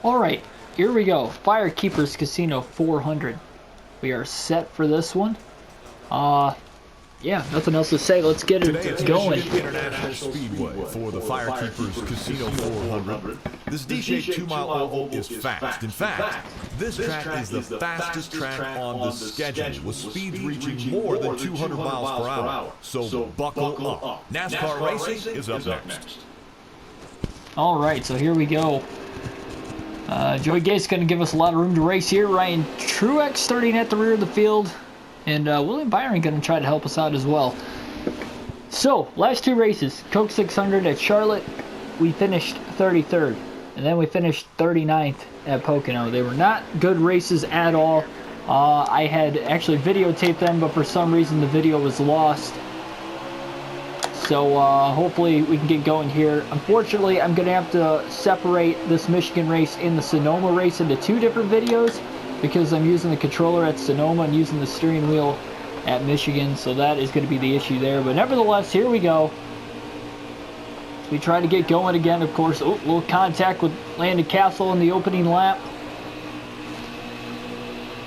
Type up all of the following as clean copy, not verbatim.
Alright, here we go. Firekeepers Casino 400. We are set for this one. Yeah, nothing else to say. Let's get it going. Michigan International Speedway for the Firekeepers Casino 400. This DJ 2-mile oval is fast. In fact, this track is the fastest track on the schedule, with speeds reaching more than 200 miles per hour. So buckle up. NASCAR racing is up next. Alright, so here we go. Joey Gate's going to give us a lot of room to race here. Ryan Truex starting at the rear of the field. And William Byron going to try to help us out as well. So, last two races. Coke 600 at Charlotte, we finished 33rd. And then we finished 39th at Pocono. They were not good races at all. I had actually videotaped them, but for some reason the video was lost. So hopefully we can get going here. Unfortunately, I'm going to have to separate this Michigan race and the Sonoma race into two different videos, because I'm using the controller at Sonoma and using the steering wheel at Michigan, so that is going to be the issue there. But nevertheless, here we go. We try to get going again, of course. Oh, little contact with Landon Castle in the opening lap.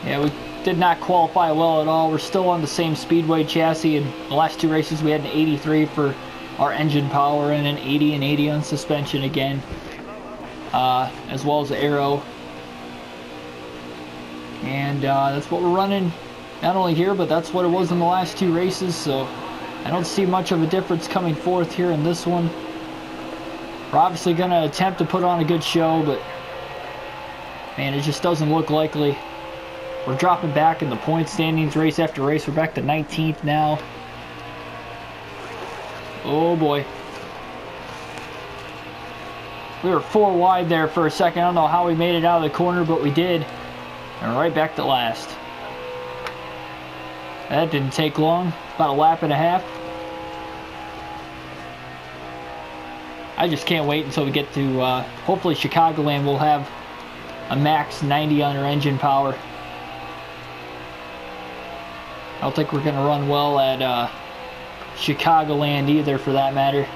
Yeah, we did not qualify well at all. We're still on the same Speedway chassis. In the last two races, we had an 83 for our engine power and an 80 and 80 on suspension again, as well as the aero. And that's what we're running, not only here, but that's what it was in the last two races. So I don't see much of a difference coming forth here in this one. We're obviously going to attempt to put on a good show, but man, it just doesn't look likely. We're dropping back in the point standings race after race. We're back to 19th now. Oh boy. We were 4 wide there for a second. I don't know how we made it out of the corner, but we did. And right back to last. That didn't take long. About a lap and a half. I just can't wait until we get to, hopefully Chicagoland. We'll have a max 90 on our engine power. I don't think we're going to run well at Chicagoland either, for that matter.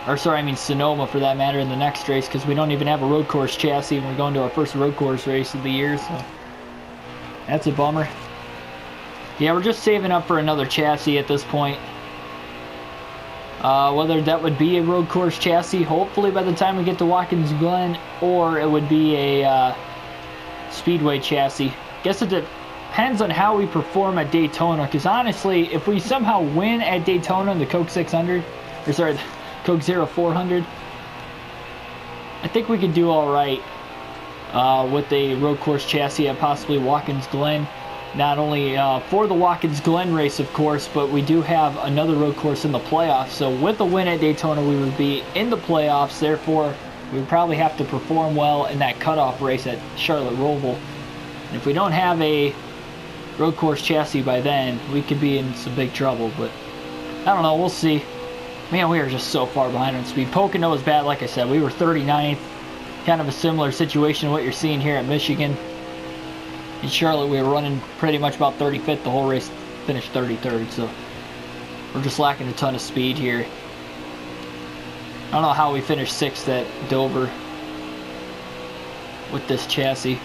Or sorry, I mean Sonoma for that matter, in the next race, because we don't even have a road course chassis and we're going to our first road course race of the year, so that's a bummer. Yeah, we're just saving up for another chassis at this point. Whether that would be a road course chassis, hopefully by the time we get to Watkins Glen, or it would be a Speedway chassis. Guess it depends on how we perform at Daytona, because honestly, if we somehow win at Daytona in the Coke 600, or sorry, the Coke 0400, I think we could do alright with a road course chassis at possibly Watkins Glen. Not only for the Watkins Glen race, of course, but we do have another road course in the playoffs. So with a win at Daytona, we would be in the playoffs. Therefore, we would probably have to perform well in that cutoff race at Charlotte Roval. And if we don't have a road course chassis by then, we could be in some big trouble. But I don't know. We'll see. Man, we are just so far behind on speed. Pocono was bad, like I said. We were 39th. Kind of a similar situation to what you're seeing here at Michigan. In Charlotte, we were running pretty much about 35th the whole race, finished 33rd, so we're just lacking a ton of speed here. I don't know how we finished 6th at Dover with this chassis.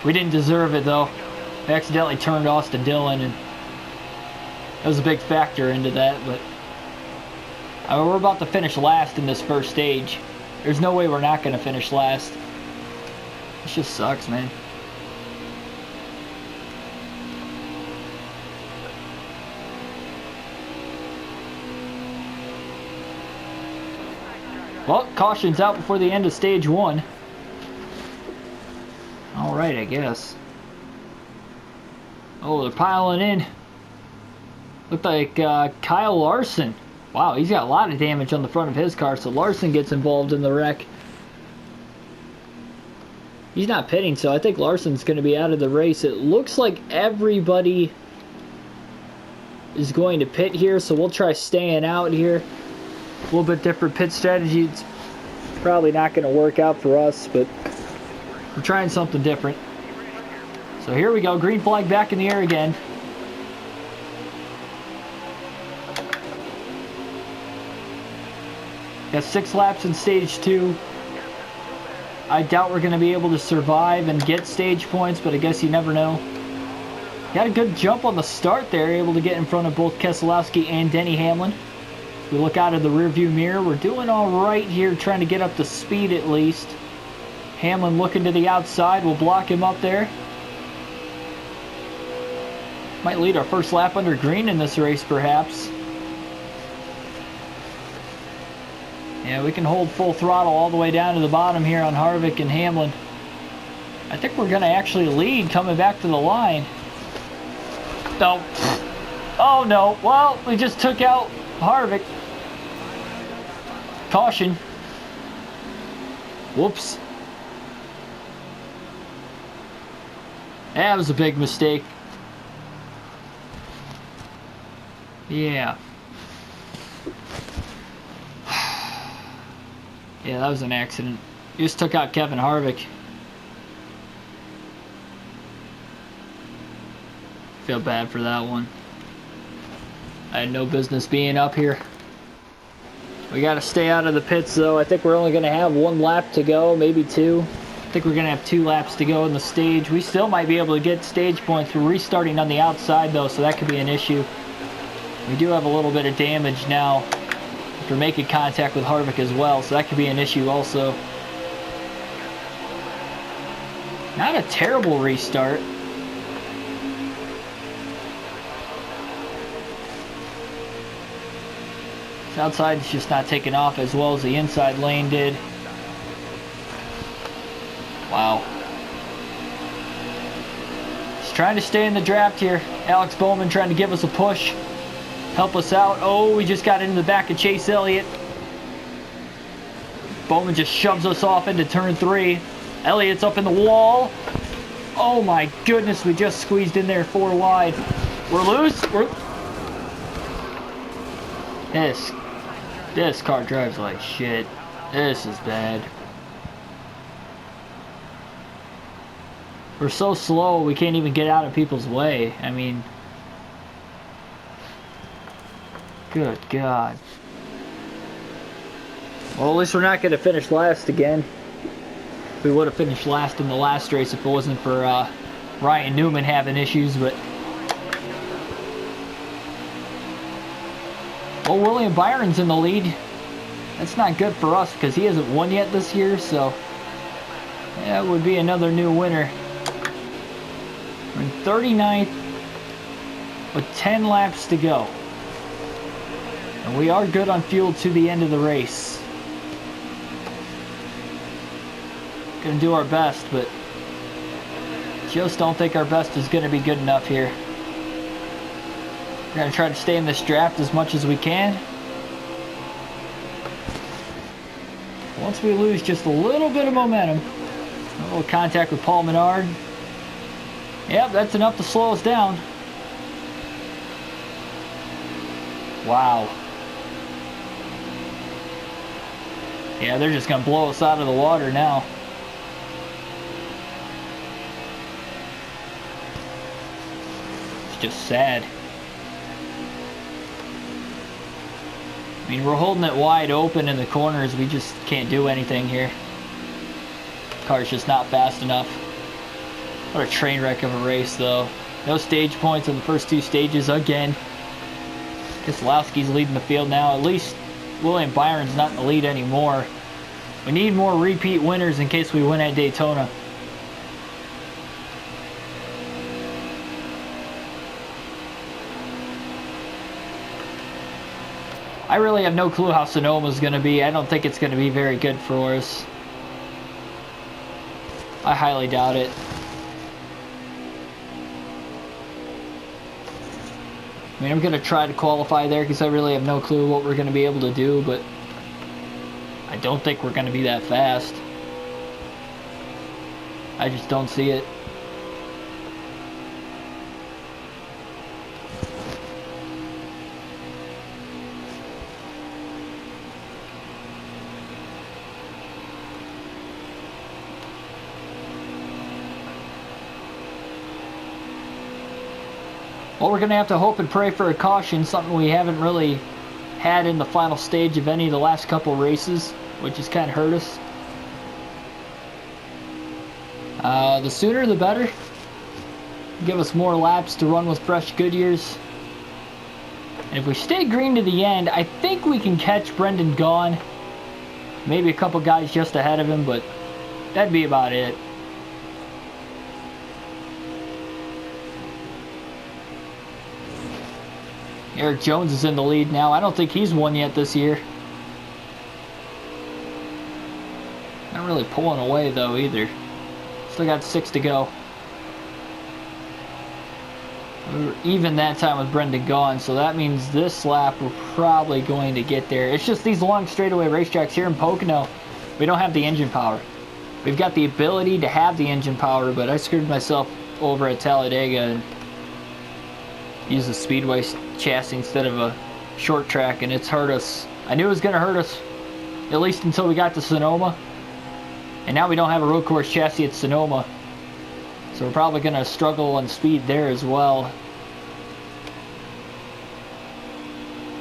We didn't deserve it, though. We accidentally turned Austin Dillon, and that was a big factor into that, but we're about to finish last in this first stage. There's no way we're not going to finish last. This just sucks, man. Well, caution's out before the end of stage 1. Alright, I guess. Oh, they're piling in. Looked like Kyle Larson. Wow, he's got a lot of damage on the front of his car, so Larson gets involved in the wreck. He's not pitting, so I think Larson's going to be out of the race. It looks like everybody is going to pit here, so we'll try staying out here. A little bit different pit strategy. It's probably not going to work out for us, but we're trying something different. So here we go. Green flag back in the air again. Got 6 laps in stage 2. I doubt we're going to be able to survive and get stage points, but I guess you never know. Got a good jump on the start there, able to get in front of both Keselowski and Denny Hamlin. We look out of the rearview mirror. We're doing all right here, trying to get up to speed at least. Hamlin looking to the outside. We'll block him up there. Might lead our first lap under green in this race, perhaps. Yeah, we can hold full throttle all the way down to the bottom here on Harvick and Hamlin. I think we're going to actually lead coming back to the line. No. Oh, no. Well, we just took out Harvick. Caution. Whoops. That was a big mistake. Yeah. Yeah, that was an accident. You just took out Kevin Harvick. Feel bad for that one. I had no business being up here. We got to stay out of the pits, though. I think we're only going to have 1 lap to go, maybe 2. I think we're going to have 2 laps to go in the stage. We still might be able to get stage points. We're restarting on the outside, though, so that could be an issue. We do have a little bit of damage now after making contact with Harvick as well, so that could be an issue also. Not a terrible restart. This outside is just not taking off as well as the inside lane did. Wow. Just trying to stay in the draft here. Alex Bowman trying to give us a push. Help us out. Oh, we just got into the back of Chase Elliott. Bowman just shoves us off into turn 3. Elliott's up in the wall. Oh my goodness, we just squeezed in there 4 wide. We're loose. This car drives like shit. This is bad. We're so slow, we can't even get out of people's way. I mean, good God. Well, at least we're not going to finish last again. We would have finished last in the last race if it wasn't for Ryan Newman having issues, but... Well, William Byron's in the lead. That's not good for us because he hasn't won yet this year, so... That would be another new winner. We're in 39th with 10 laps to go. And we are good on fuel to the end of the race. Gonna do our best, but just don't think our best is gonna be good enough here. We're gonna try to stay in this draft as much as we can. Once we lose just a little bit of momentum, a little contact with Paul Menard. Yep, that's enough to slow us down. Wow. Yeah, they're just gonna blow us out of the water now. It's just sad. I mean, we're holding it wide open in the corners. We just can't do anything here. Car's just not fast enough. What a train wreck of a race, though. No stage points in the first 2 stages again. Keselowski's leading the field now. At least William Byron's not in the lead anymore. We need more repeat winners in case we win at Daytona. I really have no clue how Sonoma's going to be. I don't think it's going to be very good for us. I highly doubt it. I mean, I'm going to try to qualify there because I really have no clue what we're going to be able to do, but I don't think we're going to be that fast. I just don't see it. Well, we're going to have to hope and pray for a caution, something we haven't really had in the final stage of any of the last couple races, which has kind of hurt us. The sooner the better. Give us more laps to run with fresh Goodyears. And if we stay green to the end, I think we can catch Brendan Gaughan. Maybe a couple guys just ahead of him, but that'd be about it. Eric Jones is in the lead now. I don't think he's won yet this year. Not really pulling away though either. Still got 6 to go. We were even that time with Brendan Gaughan, so that means this lap we're probably going to get there. It's just these long straightaway racetracks here in Pocono, we don't have the engine power. We've got the ability to have the engine power, but I screwed myself over at Talladega and used the Speedway chassis instead of a short track, and it's hurt us. I knew it was going to hurt us, at least until we got to Sonoma. And now we don't have a road course chassis at Sonoma, so we're probably going to struggle on speed there as well.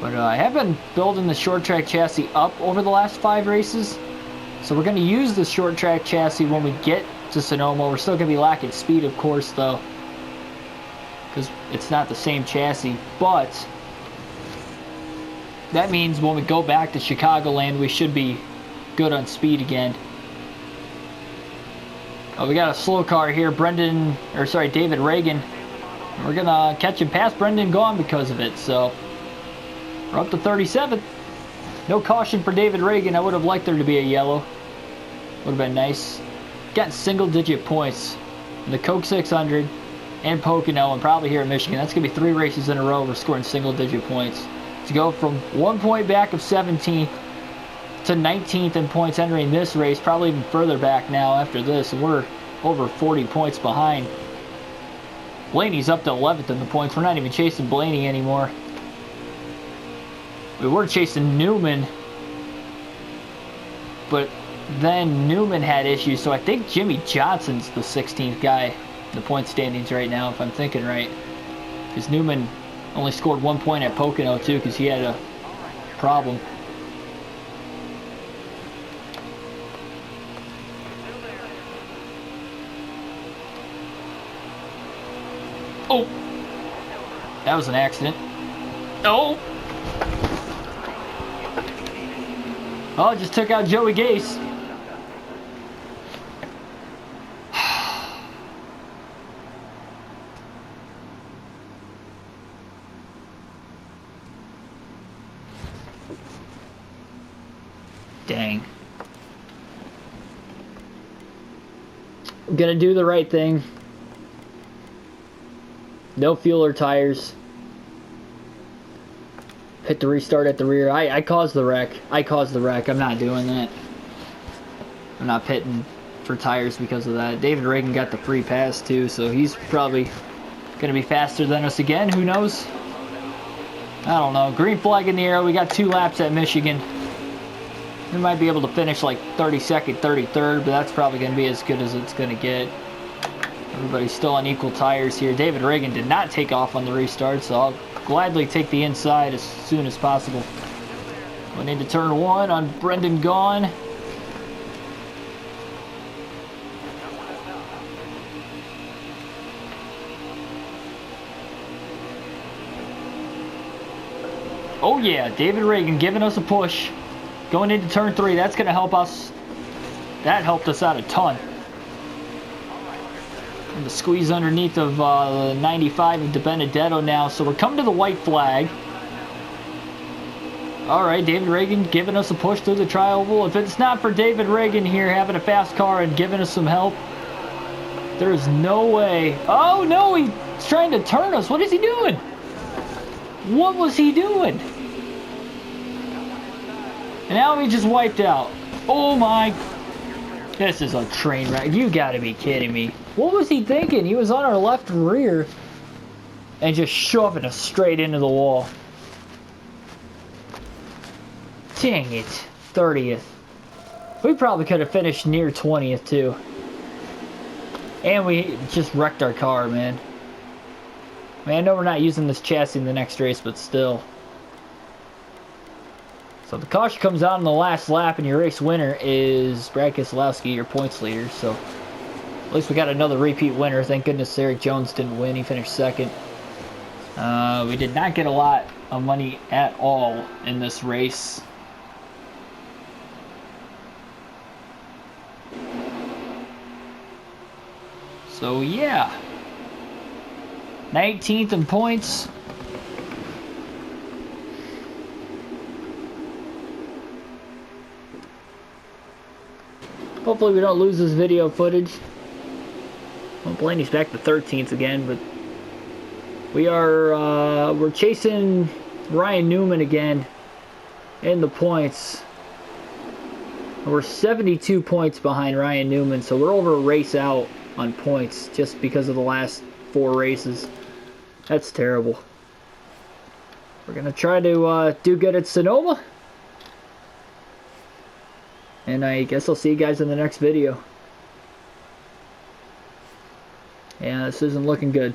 But I have been building the short track chassis up over the last 5 races, so we're going to use the short track chassis when we get to Sonoma. We're still going to be lacking speed, of course, though, because it's not the same chassis. But that means when we go back to Chicagoland, we should be good on speed again. Oh, we got a slow car here, David Reagan. We're gonna catch him past Brendan Gaughan because of it, so we're up to 37th. No caution for David Reagan. I would have liked there to be a yellow. Would have been nice. Got single-digit points in the Coke 600 and Pocono, and probably here in Michigan. That's gonna be 3 races in a row we're scoring single-digit points. To go from 1 point back of 17th to 19th in points entering this race, probably even further back now after this, and we're over 40 points behind. Blaney's up to 11th in the points. We're not even chasing Blaney anymore. We were chasing Newman, but then Newman had issues, so I think Jimmy Johnson's the 16th guy in the point standings right now, if I'm thinking right, because Newman only scored 1 point at Pocono too, because he had a problem. Oh, that was an accident. Oh, oh, just took out Joey Gase. Dang. I'm gonna do the right thing. No fuel or tires. Hit the restart at the rear. I caused the wreck. I'm not doing that. I'm not pitting for tires because of that. David Reagan got the free pass too, so he's probably going to be faster than us again. Who knows? I don't know. Green flag in the air. We got 2 laps at Michigan. We might be able to finish like 32nd, 33rd, but that's probably going to be as good as it's going to get. Everybody's still on equal tires here. David Reagan did not take off on the restart, so I'll gladly take the inside as soon as possible. Going into turn 1 on Brendan Gaughan. Oh yeah, David Reagan giving us a push. Going into turn 3, that's going to help us. That helped us out a ton. And the squeeze underneath of 95 of De Benedetto now. So we're coming to the white flag. Alright, David Reagan giving us a push through the tri-oval. If it's not for David Reagan here having a fast car and giving us some help, there's no way. Oh no, he's trying to turn us. What is he doing? What was he doing? And now he just wiped out. Oh my. This is a train wreck. You gotta be kidding me. What was he thinking? He was on our left rear and just shoving us straight into the wall. Dang it. 30th. We probably could have finished near 20th too. And we just wrecked our car, man. I mean, I know we're not using this chassis in the next race, but still. So the caution comes out in the last lap, and your race winner is Brad Keselowski, your points leader. So At least we got another repeat winner. Thank goodness Eric Jones didn't win. He finished second. We did not get a lot of money at all in this race. So yeah, 19th in points. Hopefully we don't lose this video footage. Well, Blaney's back to 13th again, but we're chasing Ryan Newman again in the points. We're 72 points behind Ryan Newman, so we're over a race out on points just because of the last 4 races. That's terrible. We're gonna try to do good at Sonoma, and I guess I'll see you guys in the next video. Yeah, this isn't looking good.